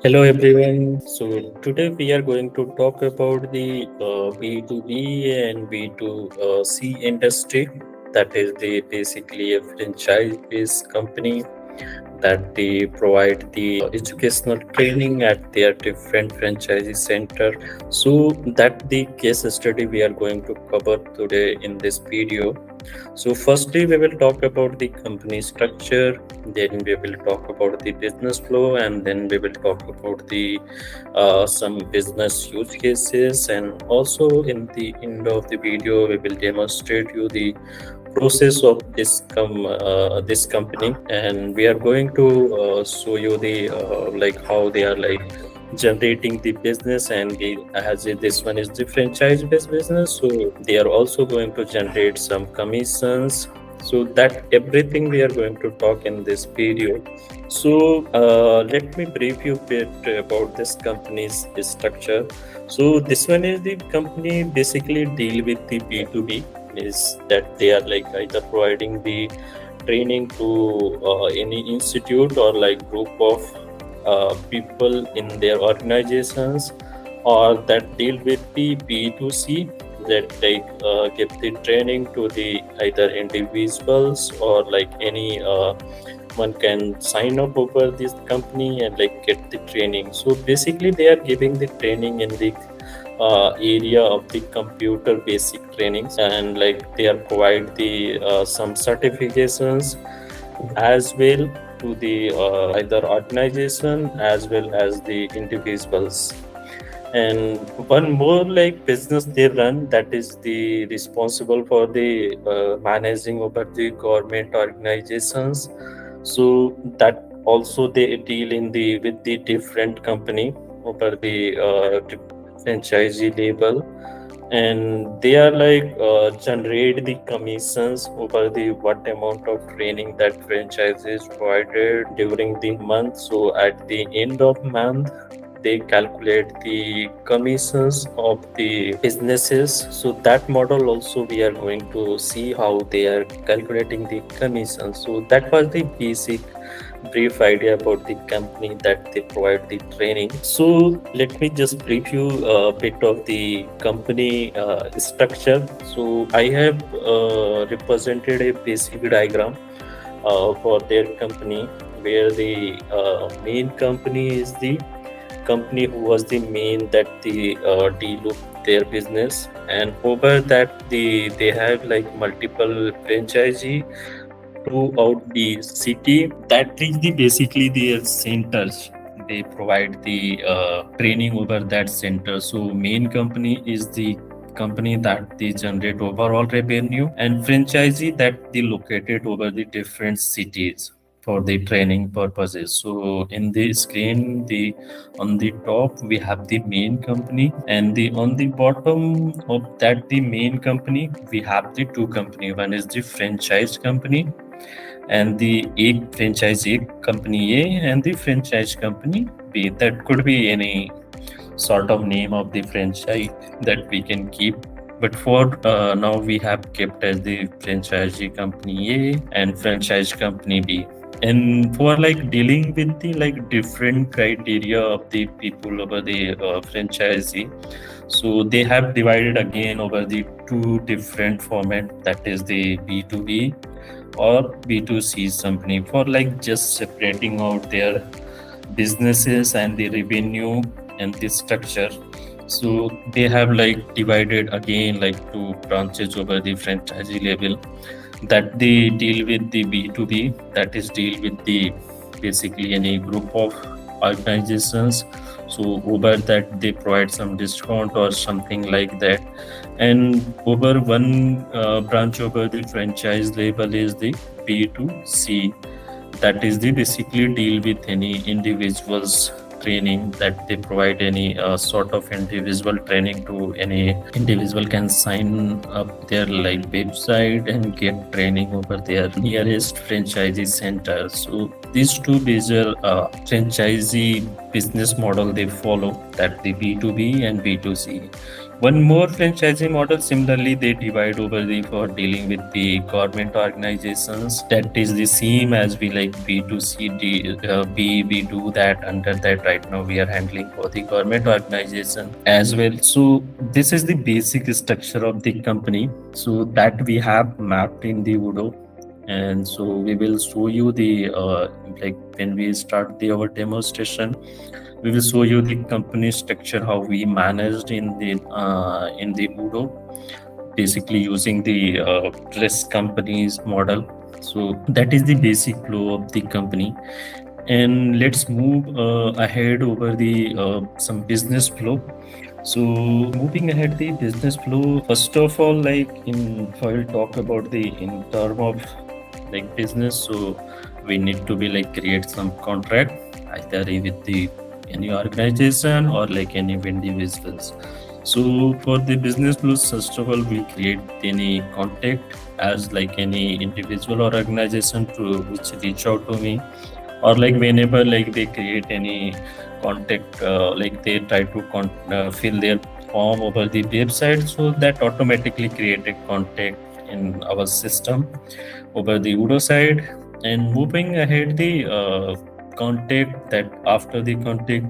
Hello everyone. So today we are going to talk about the B2B and B2C industry. That is the basically a franchise-based company that they provide the educational training at their different franchisee center. So that the case study we are going to cover today in this video. So, firstly, we will talk about the company structure, then we will talk about the business flow, and then we will talk about the some business use cases. And also, in the end of the video, we will demonstrate you the process of this company, and we are going to show you the like how they are like generating the business, and this one is the franchise based business, so they are also going to generate some commissions. So that everything we are going to talk in this video. So let me brief you a bit about this company's structure. So this one is the company basically deal with the B2B, is that they are like either providing the training to any institute or like group of people in their organizations, or that deal with the B2C, that like give the training to the either individuals or like any one can sign up over this company and like get the training. So basically they are giving the training in the area of the computer basic trainings, and like they are provide the some certifications as well to the either organization as well as the individuals. And one more like business they run, that is the responsible for the managing over the government organizations. So that also they deal in the with the different company over the franchisee label, and they are like generate the commissions over the what amount of training that franchise is provided during the month. So at the end of month they calculate the commissions of the businesses. So that model also we are going to see how they are calculating the commissions. So that was the basic brief idea about the company that they provide the training. So let me just brief you a bit of the company structure. So I have represented a basic diagram for their company, where the main company is the company who was the main that the deal with their business, and over that they have like multiple franchisee throughout the city. That is the basically their centers. They provide the training over that center. So main company is the company that they generate overall revenue, and franchisee that they located over the different cities for the training purposes. So in the screen, the on the top we have the main company, and the on the bottom of that the main company we have the two company. One is the franchise company, and the A franchisee company A, and the franchise company B. That could be any sort of name of the franchise that we can keep. But for now, we have kept as the franchisee company A and franchise company B. And for like dealing with the like different criteria of the people over the franchisee, so they have divided again over the two different format, that is the B2B or B2C company, for like just separating out their businesses and the revenue and the structure. So they have like divided again like two branches over the franchisee level, that they deal with the B2B, that is deal with the basically any group of organizations. So over that they provide some discount or something like that. And over one branch over the franchise label is the B2C, that is the basically deal with any individuals training, that they provide any sort of individual training to any individual can sign up their like website and get training over their nearest franchisee center. So these two major franchisee business model they follow, that the B2B and B2C. One more franchisee model similarly they divide over the for dealing with the government organizations, that is the same as we like B2C. We do that under that right now we are handling for the government organization as well. So this is the basic structure of the company, so that we have mapped in the Udo. And so we will show you the like when we start the our demonstration, we will show you the company structure, how we managed in the Udo, basically using the risk companies model. So that is the basic flow of the company. And let's move ahead over the some business flow. So moving ahead the business flow, first of all, like in if I'll talk about the in term of like business, so we need to be like create some contract either with the any organization or like any individuals. So for the business flows, first of all we create any contact as like any individual or organization to which reach out to me, or like whenever like they create any contact, like they try to fill their form over the website, so that automatically created contact in our system over the Udo side. And moving ahead the contact, that after the contact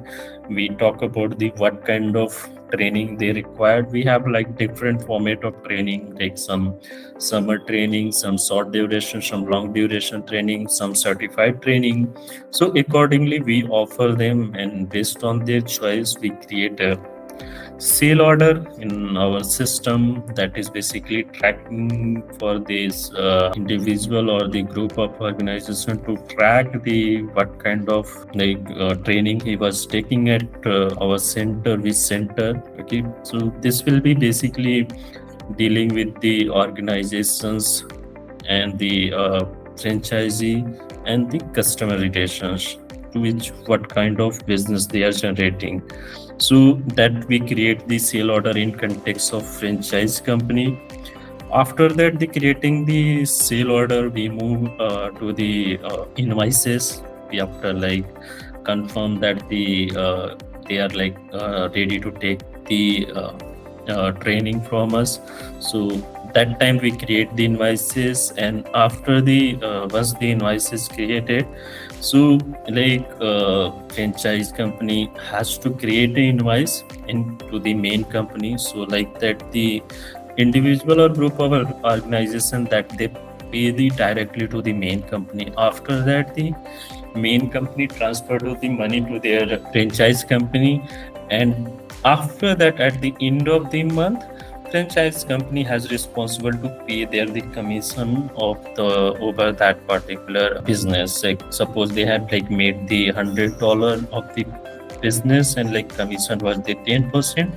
we talk about the what kind of training they required. We have like different format of training, like some summer training, some short duration, some long duration training, some certified training. So accordingly we offer them, and based on their choice we create a sale order in our system, that is basically tracking for this individual or the group of organization to track the what kind of like training he was taking at our center, which center. Okay, so this will be basically dealing with the organizations and the franchisee and the customer relations, to which what kind of business they are generating. So that we create the sale order in context of franchise company. After that, the creating the sale order, we move to the invoices. We have to like confirm that they are like ready to take the training from us. So that time we create the invoices, and after the once the invoice is created, so like franchise company has to create an invoice into the main company, so like that the individual or group of organization that they pay the directly to the main company. After that the main company transfer to the money to their franchise company, and after that at the end of the month franchise company has responsible to pay their the commission of the over that particular business. Like suppose they have like made the $100 of the business and like commission was the 10%,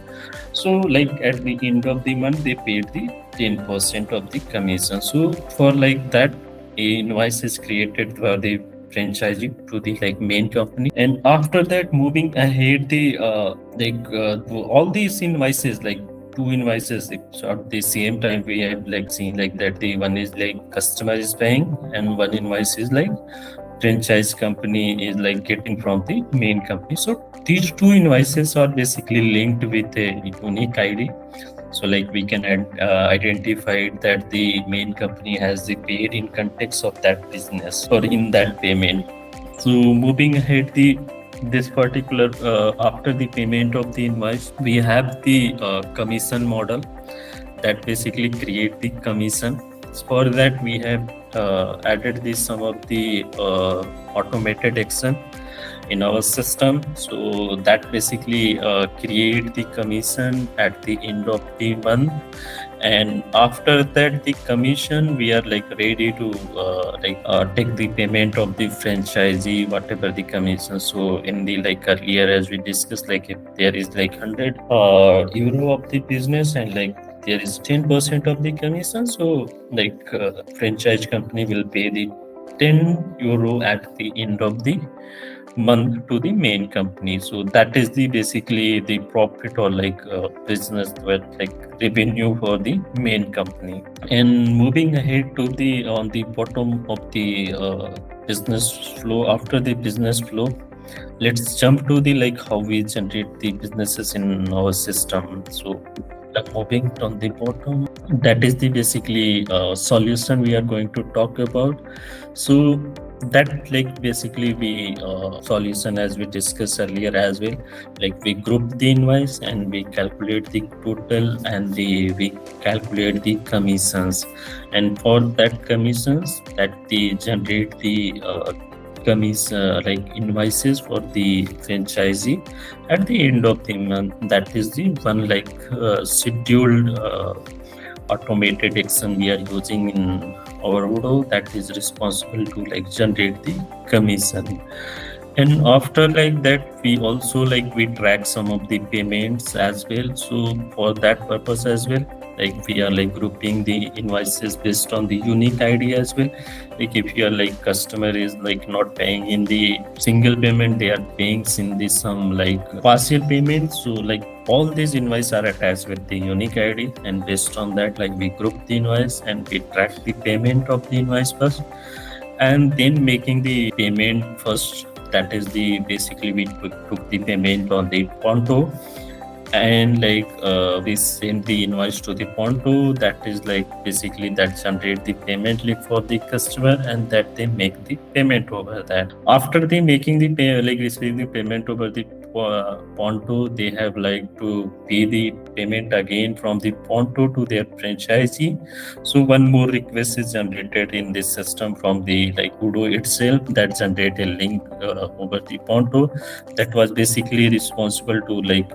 so like at the end of the month they paid the 10% of the commission. So for like that invoice is created for the franchisee to the like main company. And after that moving ahead the all these invoices, like two invoices, so at the same time we have like seen like that the one is like customer is paying and one invoice is like franchise company is like getting from the main company. So these two invoices are basically linked with a unique ID. So like we can identify that the main company has the paid in context of that business or in that payment. So moving ahead the this particular after the payment of the invoice we have the commission model that basically create the commission. For that we have added this some of the automated action in our system, so that basically create the commission at the end of the month. And after that the commission we are like ready to take the payment of the franchisee whatever the commission. So in the like earlier as we discussed, like if there is like 100 euro of the business and like there is 10% of the commission, so like franchise company will pay the 10 euro at the end of the month to the main company. So that is the basically the profit or business with like revenue for the main company. And moving ahead to the on the bottom of the business flow, after the business flow, let's jump to the like how we generate the businesses in our system. So moving on the bottom, that is the basically solution we are going to talk about. So that like basically we solution, as we discussed earlier as well, like we group the invoice and we calculate the total and the we calculate the commissions, and for that commissions that they generate the like invoices for the franchisee at the end of the month. That is the one like scheduled automated action we are using in our Udo that is responsible to like generate the commission. And after like that, we also like we track some of the payments as well. So for that purpose as well, like we are like grouping the invoices based on the unique ID as well. Like if your like customer is like not paying in the single payment, they are paying in the some like partial payment. So like all these invoices are attached with the unique ID, and based on that, like we group the invoice and we track the payment of the invoice first, and then making the payment first. That is the basically we took the payment on the Ponto, and like we send the invoice to the Ponto. That is like basically that generate the payment link for the customer, and that they make the payment over that. After they making the pay, like receiving the payment over the Ponto, they have like to pay the payment again from the Ponto to their franchisee. So one more request is generated in this system from the like Udo itself, that generate a link over the Ponto that was basically responsible to like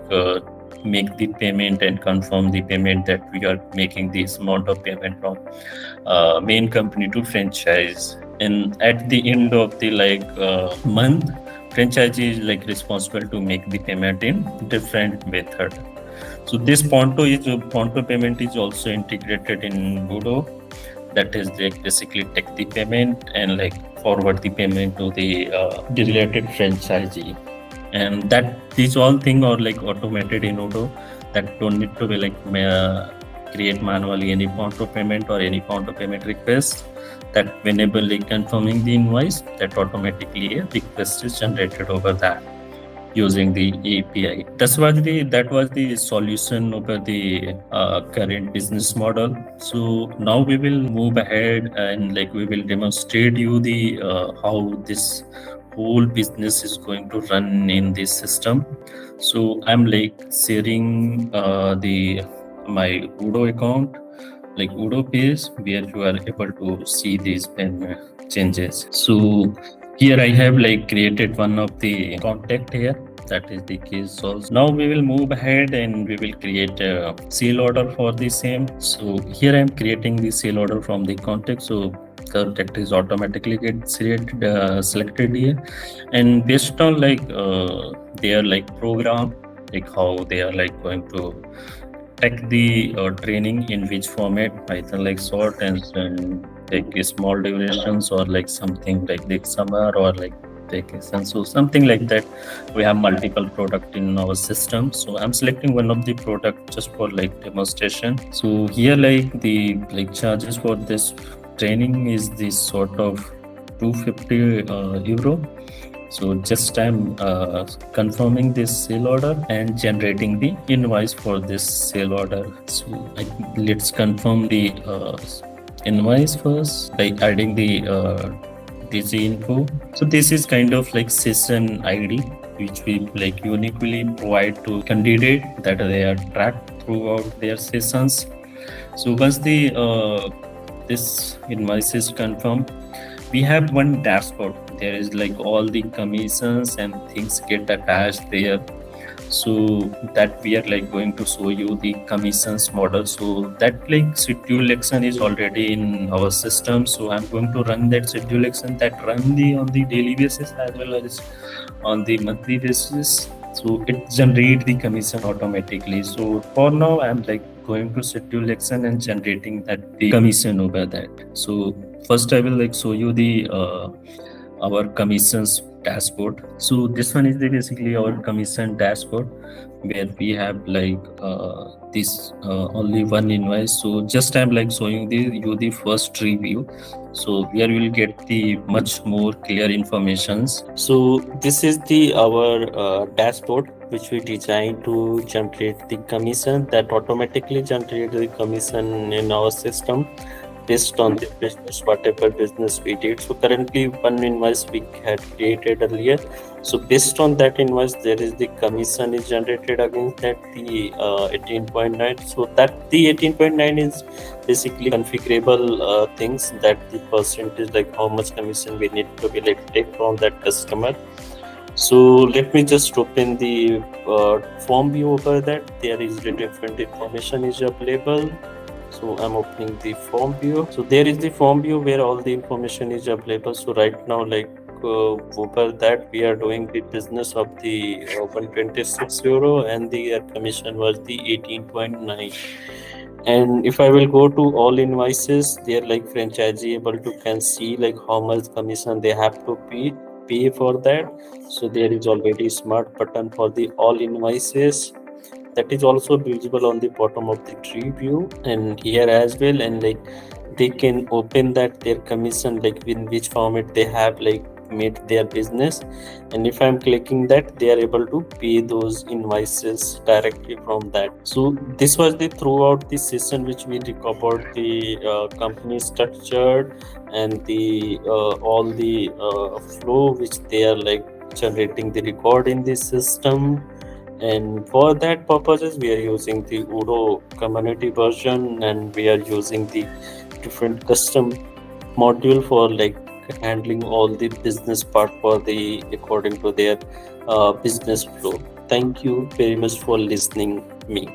make the payment and confirm the payment that we are making this amount of payment from main company to franchise. And at the end of the like month, franchisee is like responsible to make the payment in different method. So this Ponto payment is also integrated in Budo. That is like basically take the payment and like forward the payment to the related franchisee, and that these all thing are like automated in Udo, that don't need to be like create manually any Ponto payment or any Ponto payment request. That whenever like confirming the invoice, that automatically a request is generated over that using the API. That was the solution over the current business model. So now we will move ahead and like we will demonstrate you the how this whole business is going to run in this system. So I'm like sharing the my Udo account, like Udo page, where you are able to see these changes. So here I have like created one of the contact here, that is the Ksolves. Now we will move ahead and we will create a sale order for the same. So here I am creating the sale order from the contact. So contact is automatically get selected here, and based on like their like program, like how they are like going to take the training in which format, either like short and like small durations, or like something like the summer or like vacation. So something like that. We have multiple product in our system. So I'm selecting one of the product just for like demonstration. So here like the like charges for this training is this sort of 250 euro. So just I'm confirming this sale order and generating the invoice for this sale order. So let's confirm the invoice first by adding the DC info. So this is kind of like session ID, which we like uniquely provide to candidate that they are tracked throughout their sessions. So once the this invoice is confirmed, we have one dashboard. There is like all the commissions and things get attached there. So that we are like going to show you the commissions model. So that like schedule action is already in our system. So I'm going to run that schedule action that run the on the daily basis as well as on the monthly basis. So it generate the commission automatically. So for now I'm like going to schedule action and generating that the commission over that. So first I will like show you the our commissions dashboard. So this one is the basically our commission dashboard, where we have like this only one invoice. So just I'm like showing the first review, so where we'll get the much more clear informations. So this is the our dashboard which we designed to generate the commission, that automatically generate the commission in our system based on the business, whatever business we did. So currently one invoice we had created earlier. So based on that invoice, there is the commission is generated against that, the 18.9. So that the 18.9 is basically configurable things, that the percentage, like how much commission we need to be like take from that customer. So let me just open the form view over that. There is the different information is available. So I'm opening the form view. So there is the form view where all the information is available. So right now, like over that, we are doing the business of the 126 euro, and the commission was the 18.9. And if I will go to all invoices, they're like franchisee able to can see like how much commission they have to pay for that. So there is already smart button for the all invoices, that is also visible on the bottom of the tree view and here as well. And like they can open that their commission, like in which format they have like made their business, and if I'm clicking that, they are able to pay those invoices directly from that. So this was the throughout the session which we covered the company structure and the all the flow which they are like generating the record in this system. And for that purposes we are using the Udo community version, and we are using the different custom module for like handling all the business part for the according to their business flow. Thank you very much for listening me.